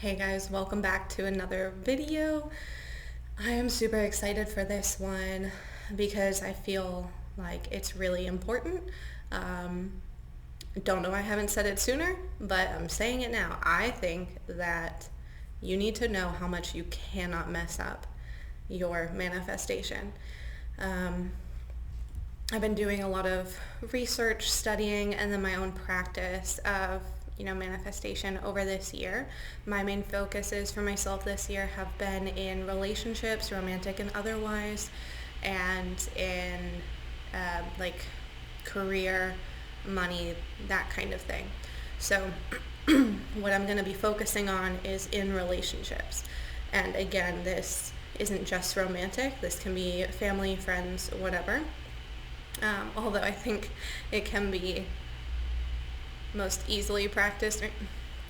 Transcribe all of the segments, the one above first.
Hey guys, welcome back to another video. I am super excited for this one because I feel like it's really important. Don't know I haven't said it sooner, but I'm saying it now. I think that you need to know how much you cannot mess up your manifestation. I've been doing a lot of research, studying, and then my own practice of manifestation over this year. My main focuses for myself this year have been in relationships, romantic and otherwise, and in career, money, that kind of thing. So what I'm going to be focusing on is in relationships. And again, this isn't just romantic. This can be family, friends, whatever. Although I think it can be most easily practiced, or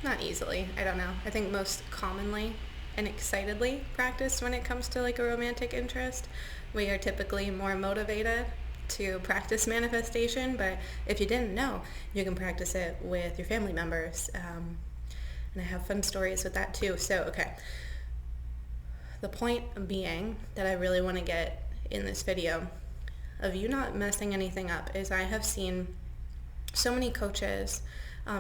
not easily, I don't know. I think most commonly and excitedly practiced when it comes to like a romantic interest. We are typically more motivated to practice manifestation, but if you didn't know, you can practice it with your family members. And I have fun stories with that too. So, okay. The point being that I really want to get in this video of you not messing anything up is I have seen so many coaches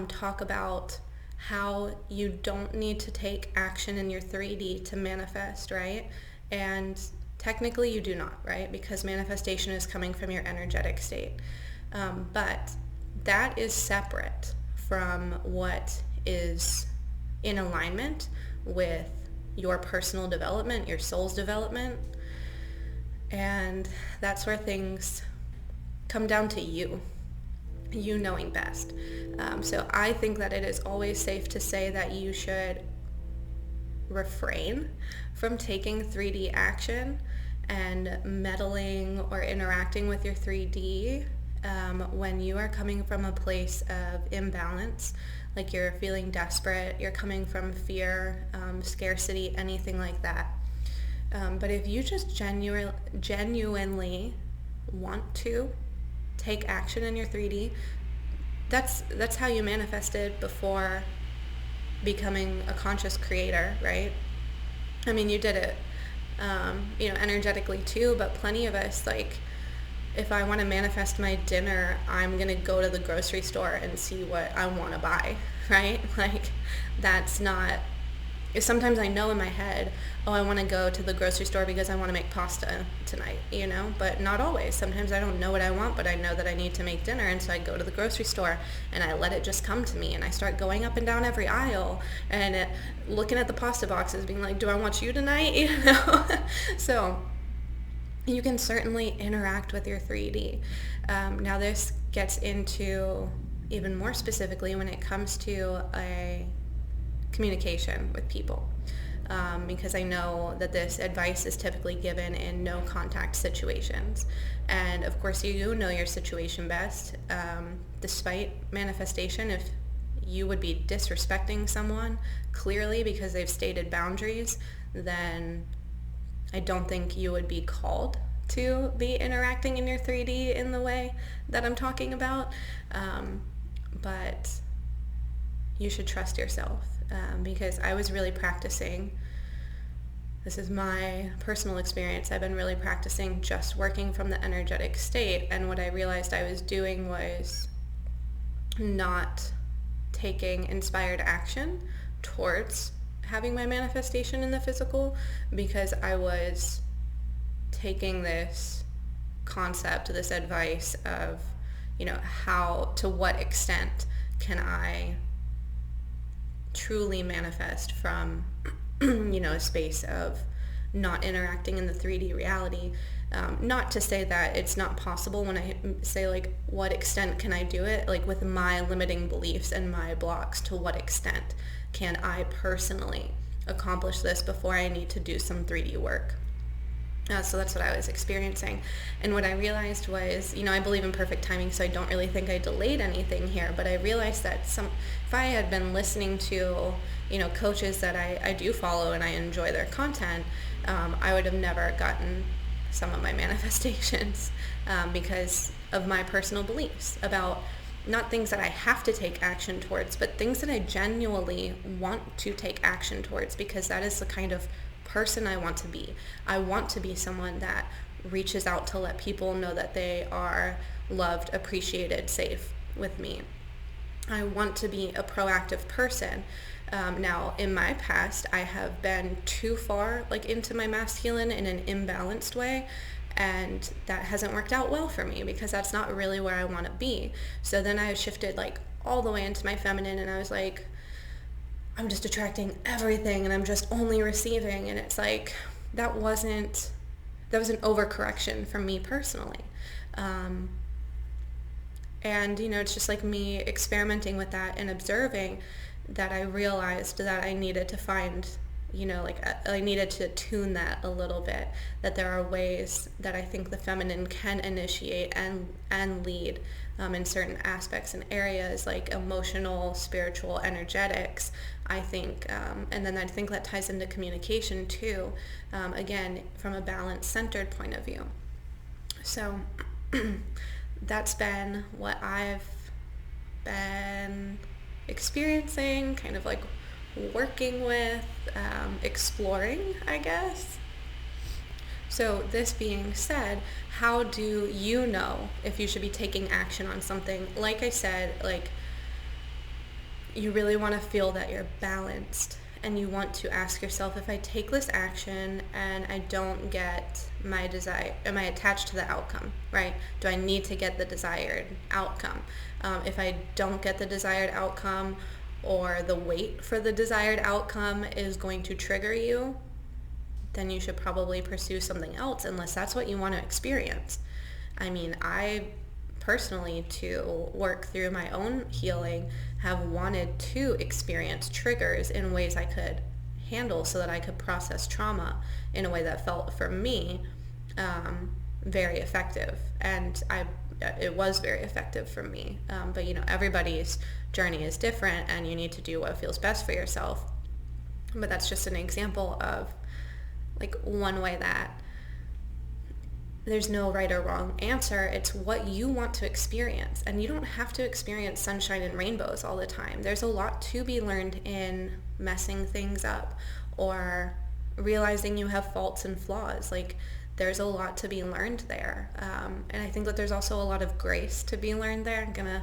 talk about how you don't need to take action in your 3D to manifest, right? And technically you do not, right? Because manifestation is coming from your energetic state. But that is separate from what is in alignment with your personal development, your soul's development. And that's where things come down to you knowing best. So I think that it is always safe to say that you should refrain from taking 3D action and meddling or interacting with your 3D when you are coming from a place of imbalance, like you're feeling desperate, you're coming from fear, scarcity, anything like that. But if you just genuinely want to take action in your 3D, that's how you manifested before becoming a conscious creator, right? I mean, you did it, energetically too, but plenty of us, like, if I want to manifest my dinner, I'm going to go to the grocery store and see what I want to buy, right? Like, that's not... Sometimes I know in my head, oh, I want to go to the grocery store because I want to make pasta tonight, but not always. Sometimes I don't know what I want, but I know that I need to make dinner, and so I go to the grocery store and I let it just come to me, and I start going up and down every aisle and looking at the pasta boxes being like, do I want you tonight? So you can certainly interact with your 3D. Now this gets into even more specifically when it comes to a communication with people, because I know that this advice is typically given in no contact situations, and of course you know your situation best. Despite manifestation, if you would be disrespecting someone clearly because they've stated boundaries, then I don't think you would be called to be interacting in your 3D in the way that I'm talking about, but you should trust yourself. Because I was really practicing, this is my personal experience, I've been really practicing just working from the energetic state, and what I realized I was doing was not taking inspired action towards having my manifestation in the physical, because I was taking this concept, this advice of, to what extent can I truly manifest from a space of not interacting in the 3D reality. Not to say that it's not possible when I say, like, what extent can I do it, like with my limiting beliefs and my blocks, to what extent can I personally accomplish this before I need to do some 3D work. So that's what I was experiencing. And what I realized was, I believe in perfect timing, so I don't really think I delayed anything here, but I realized that if I had been listening to, coaches that I do follow and I enjoy their content, I would have never gotten some of my manifestations because of my personal beliefs about not things that I have to take action towards, but things that I genuinely want to take action towards, because that is the kind of person I want to be. I want to be someone that reaches out to let people know that they are loved, appreciated, safe with me. I want to be a proactive person. Now, in my past, I have been too far into my masculine in an imbalanced way, and that hasn't worked out well for me because that's not really where I want to be. So then I shifted all the way into my feminine, and I was like, I'm just attracting everything and I'm just only receiving, and it's that was an overcorrection for me personally. And it's just me experimenting with that and observing that I realized that I needed to find, I needed to tune that a little bit, that there are ways that I think the feminine can initiate and lead in certain aspects and areas like emotional, spiritual, energetics, I think. And then I think that ties into communication too, again, from a balance-centered point of view. So that's been what I've been experiencing, kind of working with, exploring, I guess. So this being said, how do you know if you should be taking action on something? Like I said, you really want to feel that you're balanced, and you want to ask yourself, if I take this action and I don't get my desire, am I attached to the outcome, right? Do I need to get the desired outcome? If I don't get the desired outcome, or the wait for the desired outcome is going to trigger you, then you should probably pursue something else, unless that's what you want to experience. I mean, I personally, to work through my own healing, have wanted to experience triggers in ways I could handle so that I could process trauma in a way that felt, for me, very effective. And it was very effective for me. But everybody's journey is different, and you need to do what feels best for yourself. But that's just an example of one way that there's no right or wrong answer. It's what you want to experience. And you don't have to experience sunshine and rainbows all the time. There's a lot to be learned in messing things up, or realizing you have faults and flaws. There's a lot to be learned there. And I think that there's also a lot of grace to be learned there. I'm gonna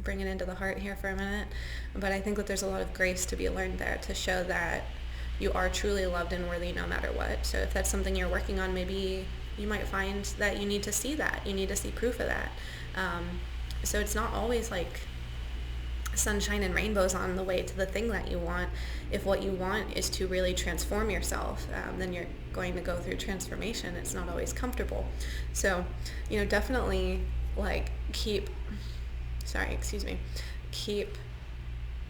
bring it into the heart here for a minute. But I think that there's a lot of grace to be learned there, to show that you are truly loved and worthy no matter what. So if that's something you're working on, maybe you might find that you need to see that. You need to see proof of that. So it's not always sunshine and rainbows on the way to the thing that you want. If what you want is to really transform yourself, then you're going to go through transformation. It's not always comfortable. So, definitely keep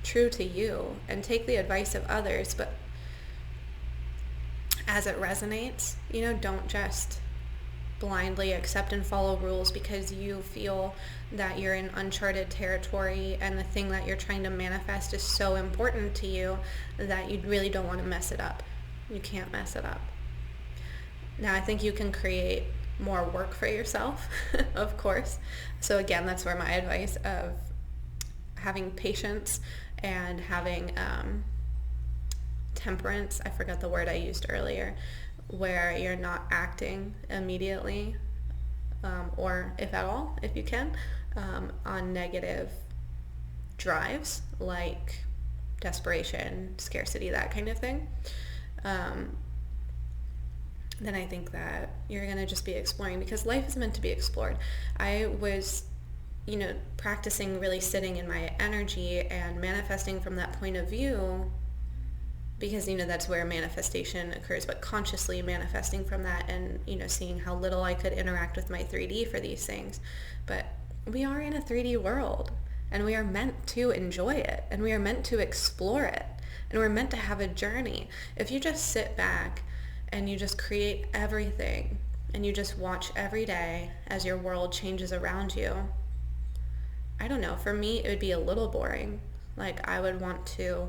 true to you and take the advice of others, but as it resonates, don't just blindly accept and follow rules because you feel that you're in uncharted territory and the thing that you're trying to manifest is so important to you that you really don't want to mess it up. You can't mess it up. Now, I think you can create more work for yourself, of course. So again, that's where my advice of having patience and having temperance, I forgot the word I used earlier, where you're not acting immediately, or if at all, if you can, on negative drives like desperation, scarcity, that kind of thing, then I think that you're going to just be exploring, because life is meant to be explored. I was, practicing really sitting in my energy and manifesting from that point of view, because, that's where manifestation occurs, but consciously manifesting from that and, seeing how little I could interact with my 3D for these things. But we are in a 3D world, and we are meant to enjoy it, and we are meant to explore it, and we're meant to have a journey. If you just sit back and you just create everything, and you just watch every day as your world changes around you, I don't know, for me, it would be a little boring. I would want to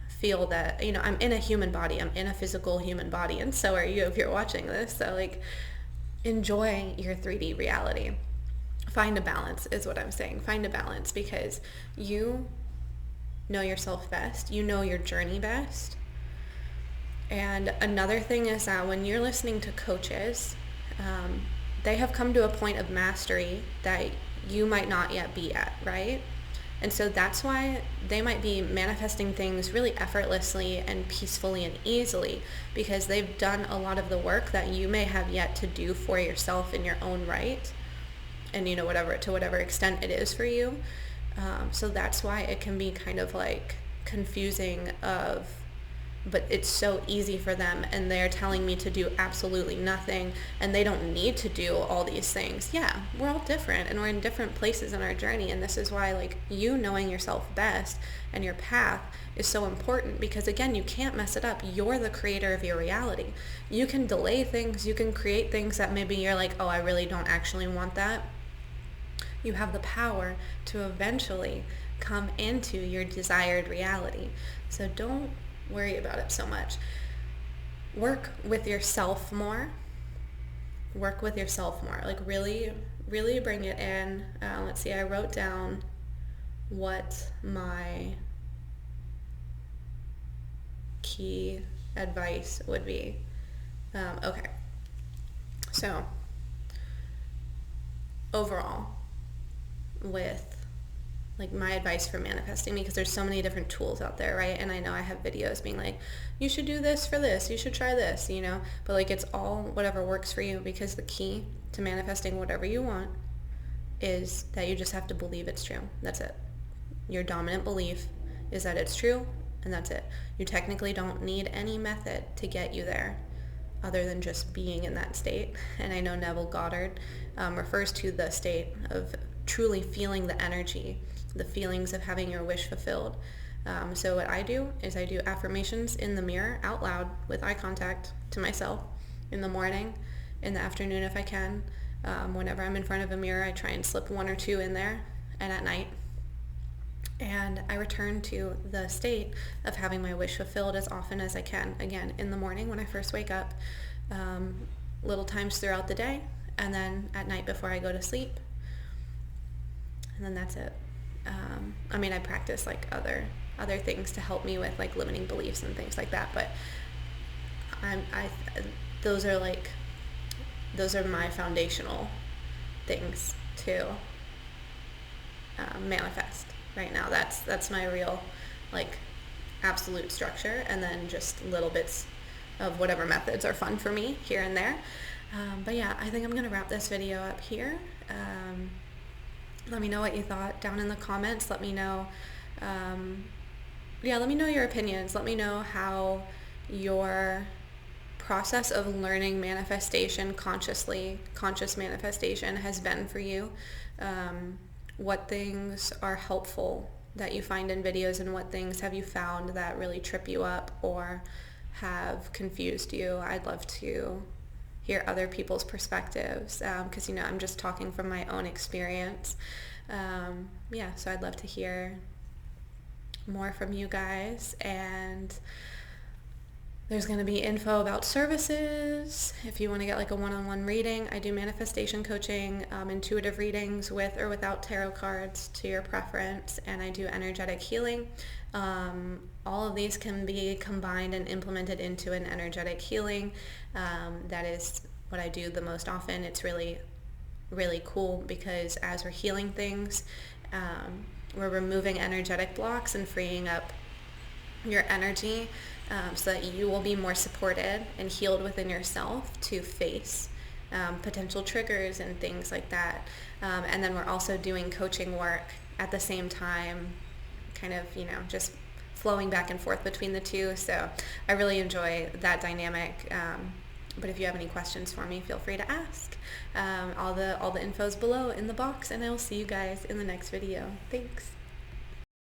feel that, I'm in a human body, I'm in a physical human body, and so are you if you're watching this. So enjoy your 3D reality. find a balance is what I'm saying. Find a balance, because you know yourself best. You know your journey best. And another thing is that when you're listening to coaches, they have come to a point of mastery that you might not yet be at, right? And so that's why they might be manifesting things really effortlessly and peacefully and easily, because they've done a lot of the work that you may have yet to do for yourself in your own right. And to whatever extent it is for you. So that's why it can be kind of like confusing but it's so easy for them, and they're telling me to do absolutely nothing, and they don't need to do all these things. Yeah, we're all different, and we're in different places in our journey, and this is why, like, you knowing yourself best and your path is so important, because again, you can't mess it up. You're the creator of your reality. You can delay things, you can create things that maybe you're like, oh, I really don't actually want that. You have the power to eventually come into your desired reality. So don't worry about it so much. Work with yourself more. Like, really, really bring it in. Let's see, I wrote down what my key advice would be. Okay. So, overall, with like my advice for manifesting, because there's so many different tools out there, right? And I know I have videos being like, you should do this for this, you should try this, but like, it's all whatever works for you, because the key to manifesting whatever you want is that you just have to believe it's true. That's it. Your dominant belief is that it's true, and that's it. You technically don't need any method to get you there other than just being in that state. And I know Neville Goddard refers to the state of truly feeling the energy, the feelings of having your wish fulfilled. So what I do is I do affirmations in the mirror out loud with eye contact to myself in the morning, in the afternoon if I can. Whenever I'm in front of a mirror, I try and slip one or two in there, and at night. And I return to the state of having my wish fulfilled as often as I can. Again, in the morning when I first wake up, little times throughout the day, and then at night before I go to sleep. And then that's it. I practice like other things to help me with like limiting beliefs and things like that, but those are my foundational things to manifest right now. That's my real like absolute structure, and then just little bits of whatever methods are fun for me here and there. But yeah, I think I'm gonna wrap this video up here. Let me know what you thought down in the comments. Let me know, let me know your opinions. Let me know how your process of learning manifestation, conscious manifestation, has been for you. What things are helpful that you find in videos, and what things have you found that really trip you up or have confused you. I'd love to hear other people's perspectives, because I'm just talking from my own experience. So I'd love to hear more from you guys. And there's going to be info about services if you want to get like a one-on-one reading. I do manifestation coaching, intuitive readings with or without tarot cards to your preference, and I do energetic healing. All of these can be combined and implemented into an energetic healing. That is what I do the most often. It's really, really cool, because as we're healing things, we're removing energetic blocks and freeing up your energy, so that you will be more supported and healed within yourself to face potential triggers and things like that. And then we're also doing coaching work at the same time, kind of, just flowing back and forth between the two. So I really enjoy that dynamic. But if you have any questions for me, feel free to ask. All the info is below in the box, and I will see you guys in the next video. Thanks.